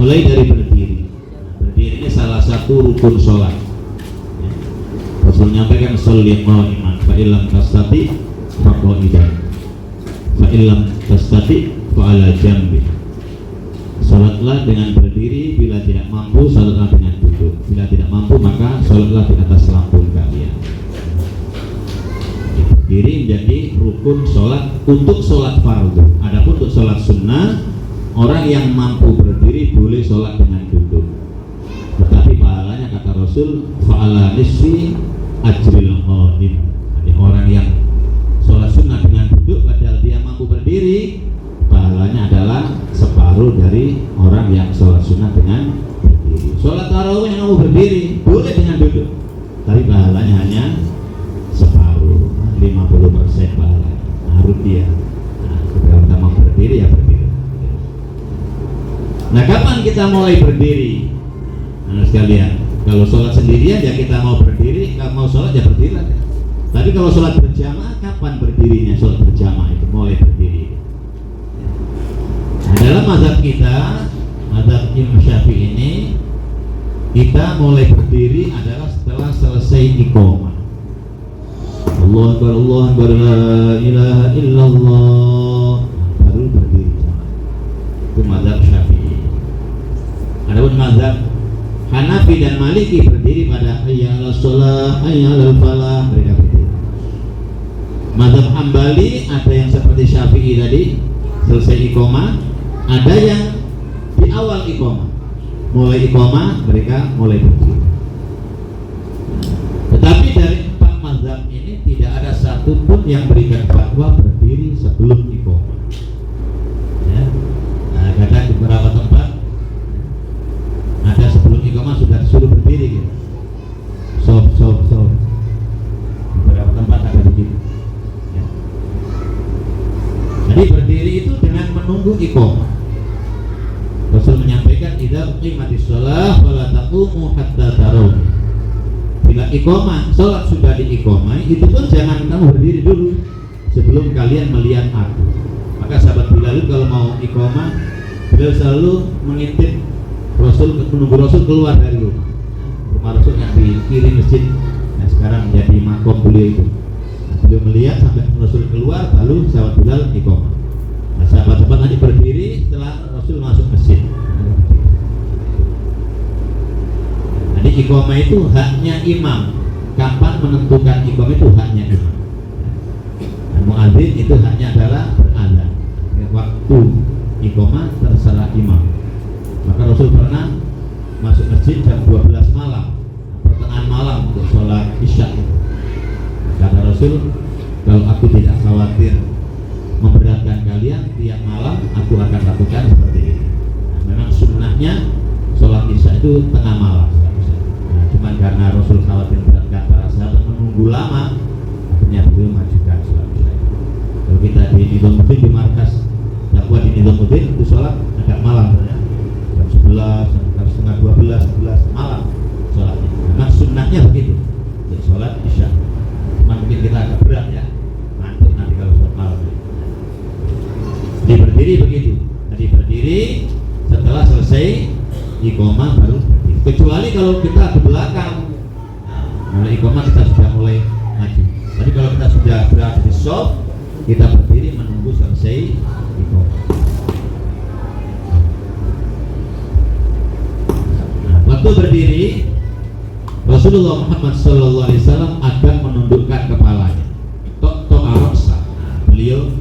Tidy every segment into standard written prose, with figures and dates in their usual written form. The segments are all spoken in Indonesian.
mulai dari berdiri. Berdiri ini salah satu rukun sholat. Rasul menyampaikan sholli qa'iman fa illam tastati fa qa'idan fa illam tastati fa ala jambi. Salatlah dengan berdiri, bila tidak mampu salatlah dengan duduk. Bila tidak mampu maka salatlah di atas lambung kalian. Berdiri menjadi rukun salat untuk salat fardu. Adapun untuk salat sunnah, orang yang mampu berdiri boleh salat dengan duduk. Tetapi pahalanya kata Rasul fa'ala nisfi ajril qadim. Jadi orang yang sholat sunnah dengan duduk padahal dia mampu berdiri, pahalanya adalah separuh dari orang yang sholat sunnah dengan berdiri. Sholat tarawih yang mampu berdiri boleh dengan duduk, tapi pahalanya hanya separuh, 50% pahalanya. Harus dia. Kalau kita mau berdiri ya berdiri. Nah, kapan kita mulai berdiri? Nah, sekalian, kalau sholat sendirian ya kita mau berdiri, kalau mau sholat ya berdiri aja. Tapi kalau sholat berjamaah, kapan berdirinya? Sholat berjamaah itu mulai berdiri. Nah, dalam mazhab kita, mazhab Imam Syafi'i ini, kita mulai berdiri adalah setelah selesai iqamah. Allahu Akbar, Allahu Akbar, la ilaha illallah, baru berdiri jamaah. Itu mazhab Syafi'i. Adapun mazhab Hanafi dan Maliki berdiri pada hayya 'alas shalah, hayya 'alal falah, mereka berdiri. Mazhab Hambali ada yang seperti Syafi'i tadi, selesai iqamah, ada yang di awal iqamah. Mulai iqamah mereka mulai berdiri. Tetapi dari 4 mazhab ini tidak ada satupun yang berikan fatwa berdiri sebelum iqamah. Ya. Nah, kadang di beberapa tempat ada sebelum iqamah sudah disuruh berdiri gitu. Sob. Beberapa tempat ada begitu. Ya. Jadi berdiri itu dengan menunggu iqamah. Rasul menyampaikan idza uqimatis shalah fala taqumu hatta tarawih. Bila iqamah, salat sudah diiqamah, itu pun jangan kamu berdiri dulu sebelum kalian melihat aku. Maka sahabat Bilal kalau mau iqamah, beliau selalu mengintip Rasul, menunggu Rasul keluar dari rumah. Rumah Rasul yang di kiri masjid yang sekarang menjadi makom beliau itu. Beliau melihat sampai Rasul keluar, lalu sahabat Bilal iqamah. Nah, sahabat-sahabat nanti berdiri setelah Rasul masuk masjid. Jadi iqamah itu haknya imam. Kapan menentukan iqamah itu haknya imam. Nah, muadzin itu haknya adalah berazan. Waktu iqamah terserah imam. Maka Rasul pernah masuk masjid jam 12 malam, pertengahan malam untuk sholat isya. Kata Rasul, kalau aku tidak khawatir memberatkan kalian, tiap malam aku akan lakukan seperti ini. Nah, memang sunnahnya sholat isya itu tengah malam. Nah, cuman karena Rasul khawatir memberatkan para sahabat menunggu lama, akhirnya beliau majukan sholat isya. Kalau kita di Nizamuddin di markas dakwah di Nizamuddin itu sholat agak malam ya. 11, setengah 12, 11 malam sholatnya. Memang sunnahnya begitu untuk sholat isya. Cuma mungkin kita agak berat ya, ngantuk nanti kalau sholat malam. Jadi berdiri begitu. Jadi berdiri setelah selesai iqamah baru berdiri. Kecuali kalau kita di belakang, nah, mulai iqamah kita sudah mulai maju. Tapi kalau kita sudah berada di shaf, kita berdiri menunggu selesai iqamah. Waktu berdiri, Rasulullah Muhammad SAW akan menundukkan kepalanya. To'aroksa. Nah, beliau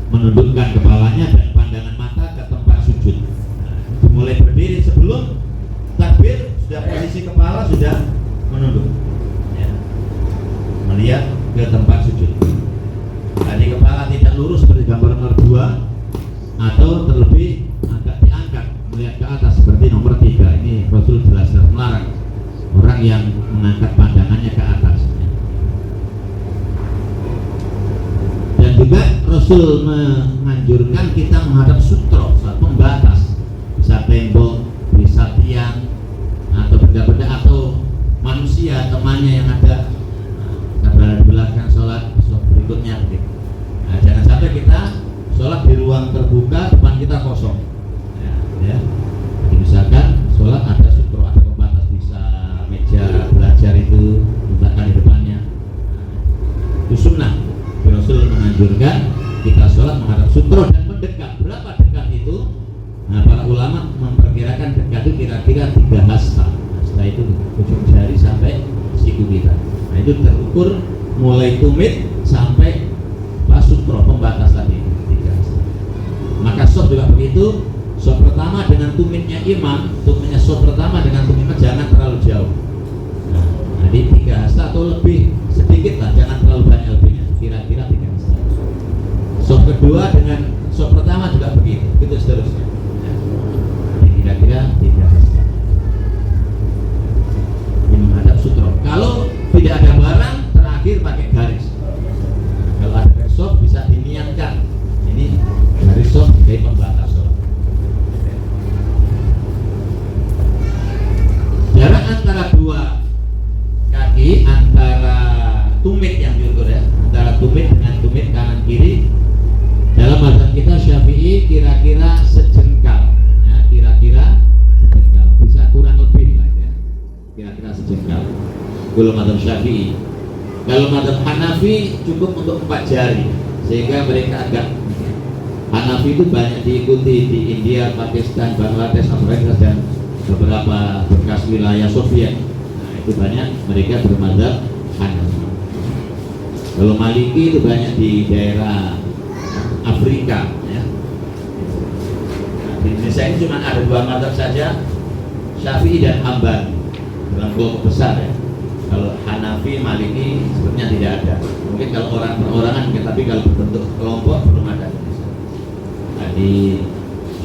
menundukkan kepalanya dan pandangan mata ke tempat sujud. Nah, mulai berdiri sebelum takbir sudah posisi kepala sudah menunduk. Ya. Melihat ke tempat sujud. Jadi kepala tidak lurus seperti gambar nomor 2 atau terlebih agak diangkat melihat ke atas seperti nomor 3. Ini Rasul jelas melarang orang yang mengangkat pandangannya ke atas. Dan juga Rasul menganjurkan kita menghadap sutra, pembatas, bisa tembok, bisa tiang, atau benda-benda atau manusia temannya yang ada di belakang sholat berikutnya. Nah, jangan sampai kita sholat di ruang terbuka, depan kita kosong. Ya. Jadi bisa itu sunnah. Rasul menganjurkan kita sholat menghadap sutro dan mendekat. Berapa dekat itu? Nah, para ulama memperkirakan dekat itu kira-kira 3 hasta. Hasta itu ujung jari sampai siku kita. Nah, itu terukur mulai tumit sampai pas sutro pembatas tadi 3 hasta. Maka soft juga begitu. Soft pertama dengan tumitnya imam, tumitnya soft pertama dengan tumitnya jangan terlalu jauh. Nah, jadi 3 hasta atau lebih sedikit lah, jangan terlalu banyak lebihnya. Kira-kira 3 hasta. Soft kedua dengan soft pertama juga begitu, itu seterusnya. Kira-kira 3 hasta. Ini menghadap sutro. Kalau tidak ada barang, terakhir pakai garis. Kalau ada garis soft bisa diniatkan. Ini garis soft sebagai pembatas sholat. Jarak antara 2 kaki, antara tumit yang diukur ya, antara tumit dengan tumit kanan kiri dalam mazhab kita Syafi'i kira-kira sejengkal ya, kira-kira sejengkal, bisa kurang lebih lah ya, kira-kira sejengkal kalau mazhab Syafi'i. Kalau mazhab Hanafi cukup untuk 4 jari, sehingga mereka agak Hanafi itu banyak diikuti di India, Pakistan, Bangladesh, Afghanistan dan beberapa bekas wilayah Soviet. Nah, itu banyak mereka bermadzhab Hanafi. Kalau Maliki itu banyak di daerah Afrika ya. Nah, di Indonesia ini cuma ada 2 mazhab saja, Syafi'i dan Hambali dalam kelompok besar ya. Kalau Hanafi, Maliki sebenarnya tidak ada. Mungkin kalau orang perorangan, tapi kalau berbentuk kelompok belum ada. Nah, di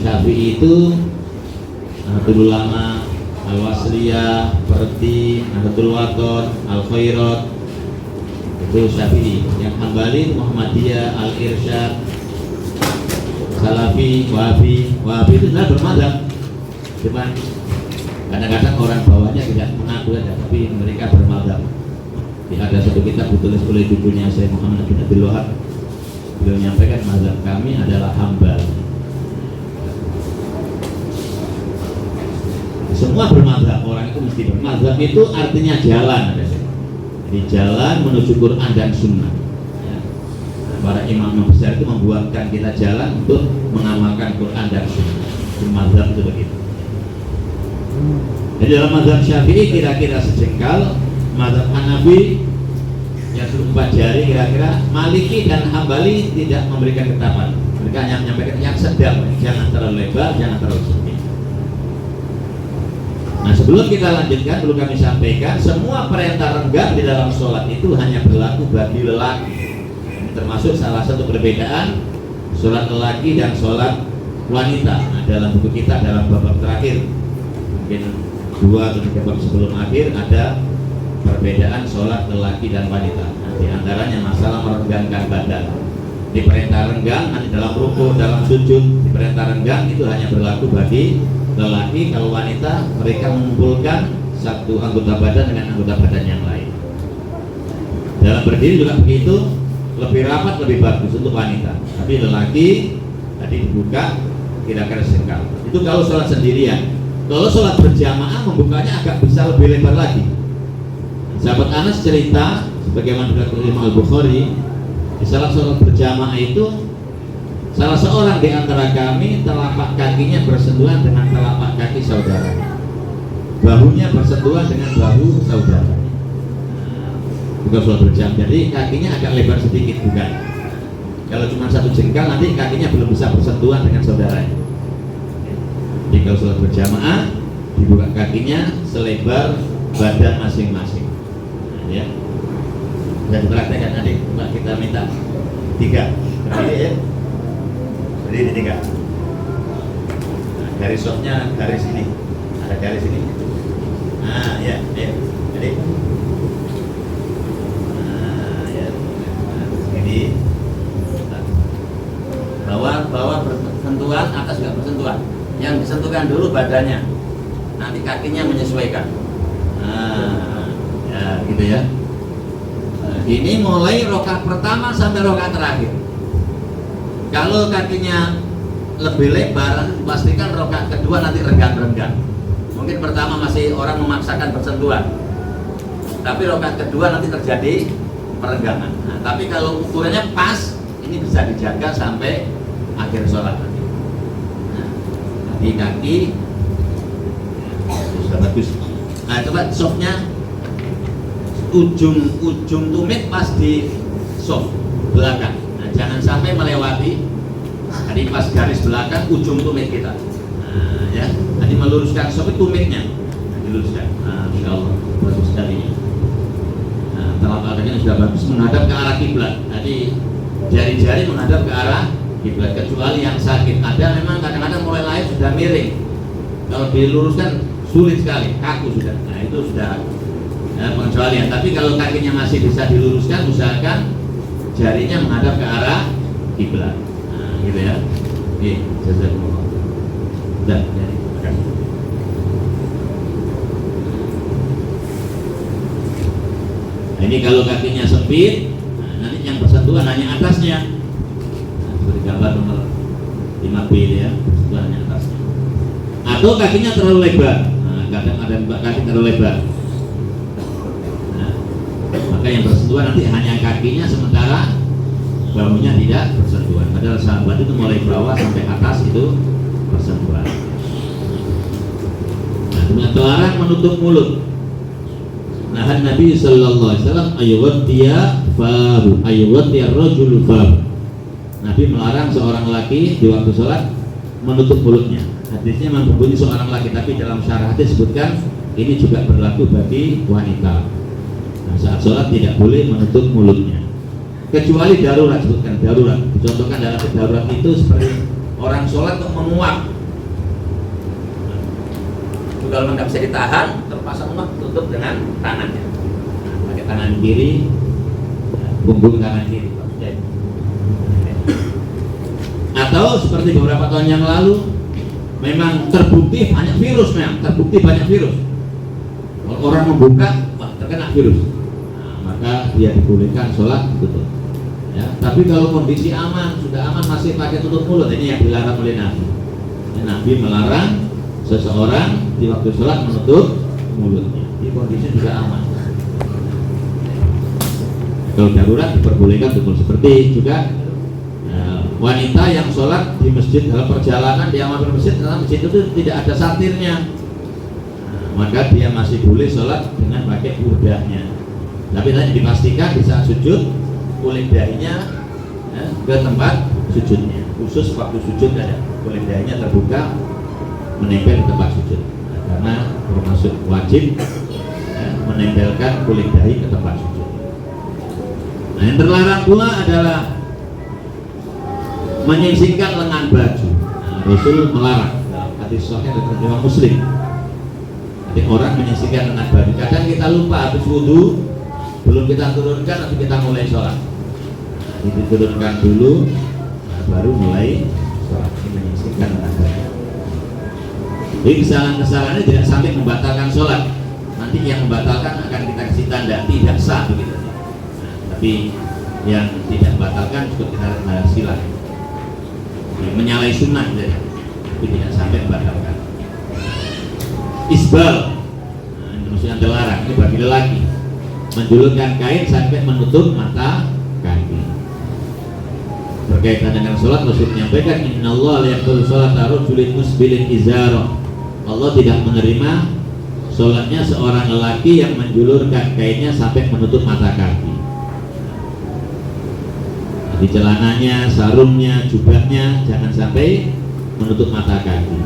Syafi'i itu Nahdlatul Ulama, Al-Wasliyah, Perti, Nahdlatul Wathon, Al-Khairat, itu Syafi'i. Yang Hambali, Muhammadiyah, Al-Irsyad, Salafi, Wahabi itu sebenarnya bermadzhab. Cuma kadang-kadang orang bawahnya tidak mengaku saja, tapi mereka bermadzhab. Ada satu kitab ditulis oleh bukunya Syekh Muhammad bin Abdul Wahab. Beliau menyampaikan mazhab kami adalah Hambali. Semua bermadzhab, orang itu mesti bermadzhab, itu artinya jalan. Jadi jalan menuju Quran dan Sunnah ya. Para imam besar itu membuatkan kita jalan untuk mengamalkan Quran dan Sunnah. Mazhab itu begitu. Jadi dalam mazhab Syafi'i kira-kira sejengkal, mazhab Hanafi yang 4 jari kira-kira, Maliki dan Hambali tidak memberikan ketetapan. Mereka hanya menyampaikan yang sedang, jangan terlalu lebar, jangan terlalu sempit. Nah, sebelum kita lanjutkan, perlu kami sampaikan semua perintah renggang di dalam sholat itu hanya berlaku bagi lelaki. Ini termasuk salah satu perbedaan sholat lelaki dan sholat wanita. Nah, dalam buku kita dalam bab terakhir, mungkin 2 atau 3 bab sebelum akhir, ada perbedaan sholat lelaki dan wanita. Nah, di antaranya masalah merenggangkan badan. Di perintah renggang, nanti dalam ruku, dalam sujud, di perintah renggang itu hanya berlaku bagi lelaki. Kalau wanita, mereka mengumpulkan satu anggota badan dengan anggota badan yang lain. Dalam berdiri juga begitu, lebih rapat, lebih bagus untuk wanita. Tapi lelaki tadi dibuka kira-kira sejengkal. Itu kalau sholat sendirian. Kalau sholat berjamaah membukanya agak bisa lebih lebar lagi. Sahabat Anas cerita, sebagaimana dikatakan Imam Al-Bukhari, di salah sholat berjamaah itu salah seorang di antara kami telapak kakinya bersentuhan dengan telapak kaki saudaranya, bahunya bersentuhan dengan bahu saudaranya. Bukan sholat berjamaah, jadi kakinya agak lebar sedikit, bukan. Kalau cuma 1 jengkal nanti kakinya belum bisa bersentuhan dengan saudaranya. Jadi kalau sholat berjamaah dibuka kakinya selebar badan masing-masing. Nah, ya. Dan praktekkan adik, kita minta 3 berdiri ya. Berdiri 3. Nah, garis softnya garis ini, ada garis ini. Nah ya, ya. Adik. Nah ya. Nah, ini. Bawah bersentuhan, atas juga bersentuhan. Yang disentuhkan dulu badannya, nanti kakinya menyesuaikan. Nah, ya gitu ya. Ini mulai rokaat pertama sampai rokaat terakhir. Kalau kakinya lebih lebar, pastikan rokaat kedua nanti renggang-renggang. Mungkin pertama masih orang memaksakan bersentuhan, tapi rokaat kedua nanti terjadi perenggangan. Nah, tapi kalau ukurannya pas, ini bisa dijaga sampai akhir sholat nanti. Nah, kaki sudah bagus. Nah, coba softnya ujung tumit pas di soft belakang. Nah, jangan sampai melewati. Tadi pas garis belakang ujung tumit kita. Nah, ya, tadi meluruskan soft tumitnya. Nah, diluruskan. Nah, insya Allah bagus sekali. Nah, telapak kakinya sudah bagus menghadap ke arah kiblat. Tadi jari-jari menghadap ke arah kiblat, kecuali yang sakit. Ada memang kadang-kadang mulai lahir sudah miring. Kalau diluruskan sulit sekali, kaku sudah. Nah, itu sudah pengecualian. Tapi kalau kakinya masih bisa diluruskan, usahakan jarinya menghadap ke arah kiblat. Nah, gitu ya. Oke, jazakumullah. Sudah, jadi makasih. Nah, ini kalau kakinya sempit, nah, nanti yang bersentuhan hanya atasnya. Nah, seperti gambar nomor 5B ya, bersentuhan hanya atasnya. Atau kakinya terlalu lebar. Nah, kadang ada kaki terlalu lebar. Nah, maka yang bersentuhan nanti hanya kakinya, sementara bahunya tidak bersentuhan. Padahal sahabat itu mulai bawah sampai atas itu bersentuhan. Nah, kemudian terlarang menutup mulut. Nah, Nabi sallallahu alaihi wasallam ayyuwaddiya fahu, ayyuwaddiya rajul fahu. Nabi melarang seorang laki di waktu sholat menutup mulutnya. Hadisnya memang berbunyi seorang laki, tapi dalam syarah hadis disebutkan ini juga berlaku bagi wanita. Nah, saat sholat tidak boleh menutup mulutnya, kecuali darurat. Sebutkan darurat. Dicontohkan dalam darurat itu seperti orang sholat kok menguap. Kalau nggak bisa ditahan, terpaksa menguap, tutup dengan tangannya. Nah, pakai tangan kiri, punggung tangan kiri. Atau seperti beberapa tahun yang lalu, memang terbukti banyak virus, Kalau orang membuka, wah, terkena virus. Nah, maka dia dibolehkan sholat tutup. Ya, tapi kalau kondisi aman, sudah aman masih pakai tutup mulut, ini yang dilarang oleh Nabi. Ya, Nabi melarang seseorang di waktu sholat menutup mulutnya. Di kondisi sudah aman. Kalau darurat diperbolehkan tutup. Seperti juga wanita yang sholat di masjid dalam perjalanan, dia mampir masjid, dalam masjid itu tidak ada satirnya, maka dia masih boleh sholat dengan pakai pudahnya. Tapi tadi dipastikan di saat sujud kulit dahinya ke tempat sujudnya, khusus waktu sujud ada kulit dahinya terbuka menempel di tempat sujud. Nah, karena termasuk wajib menempelkan kulit dahi ke tempat sujud. Nah, yang terlarang pula adalah menyingsingkan lengan baju. Nah, Rasul melarang dalam hadis sahih dari Imam Muslim. Jadi orang menyingsingkan lengan baju. Kadang kita lupa habis wudu, belum kita turunkan, nanti kita mulai sholat. Nah, diturunkan dulu, nah, baru mulai sholat. Ini menyingsingkan lengan baju. Jadi kesalahan-kesalahan ini tidak sampai membatalkan sholat. Nanti yang membatalkan akan kita kasih tanda tidak sah begitu. Nah, tapi yang tidak membatalkan juga kita silah. Menyalahi sunnah jadi, tapi tidak sampai membatalkan. Isbal, nah, ini maksudnya terlarang. Ini bagi lelaki menjulurkan kain sampai menutup mata kaki. Berkaitan dengan sholat, Rasul menyampaikan innallaha la yaqbalu sholata rajulin musbilin izara. Allah tidak menerima sholatnya seorang lelaki yang menjulurkan kainnya sampai menutup mata kaki. Di celananya, sarungnya, jubahnya jangan sampai menutup mata kaki.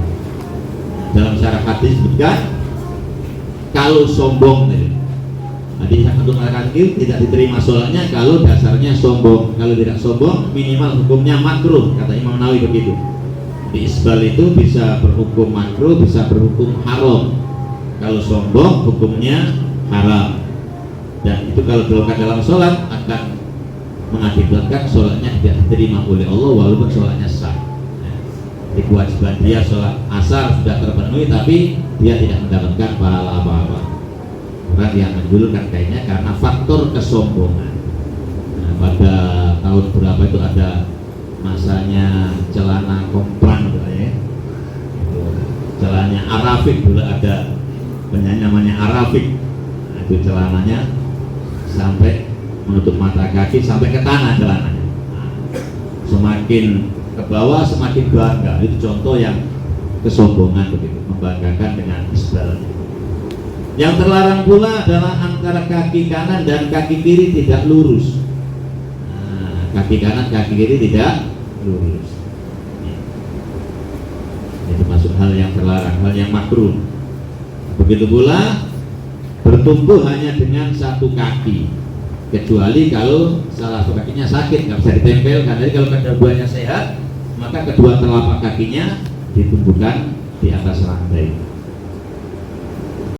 Dalam syarah hadis disebutkan kalau sombong, jadi yang menutup mata kaki tidak diterima sholatnya kalau dasarnya sombong. Kalau tidak sombong minimal hukumnya makruh, kata Imam Nawawi begitu. Di isbal itu bisa berhukum makruh, bisa berhukum haram. Kalau sombong hukumnya haram. Dan itu kalau dilakukan dalam sholat akan mengakibatkan sholatnya tidak diterima oleh Allah walaupun sholatnya sah. Di kewajiban dia sholat asar sudah terpenuhi, tapi dia tidak mendapatkan pahala apa-apa. Orang yang menjulurkan kainnya karena faktor kesombongan. Nah, pada tahun berapa itu ada masanya celana komplang ya. Celananya Arafik, dulu ada penyanyi namanya Arafik. Nah, itu celananya sampai menutup mata kaki sampai ke tanah celananya. Semakin ke bawah semakin bangga. Itu contoh yang kesombongan begitu, membanggakan dengan isbal. Yang terlarang pula adalah antara kaki kanan dan kaki kiri tidak lurus. Kaki kanan kaki kiri tidak lurus. Itu masuk hal yang terlarang, hal yang makruh. Begitu pula bertumbuh hanya dengan satu kaki, kecuali kalau salah satu kakinya sakit, nggak bisa ditempelkan. Jadi kalau kedua-duanya sehat, maka kedua telapak kakinya ditumbuhkan di atas rantai.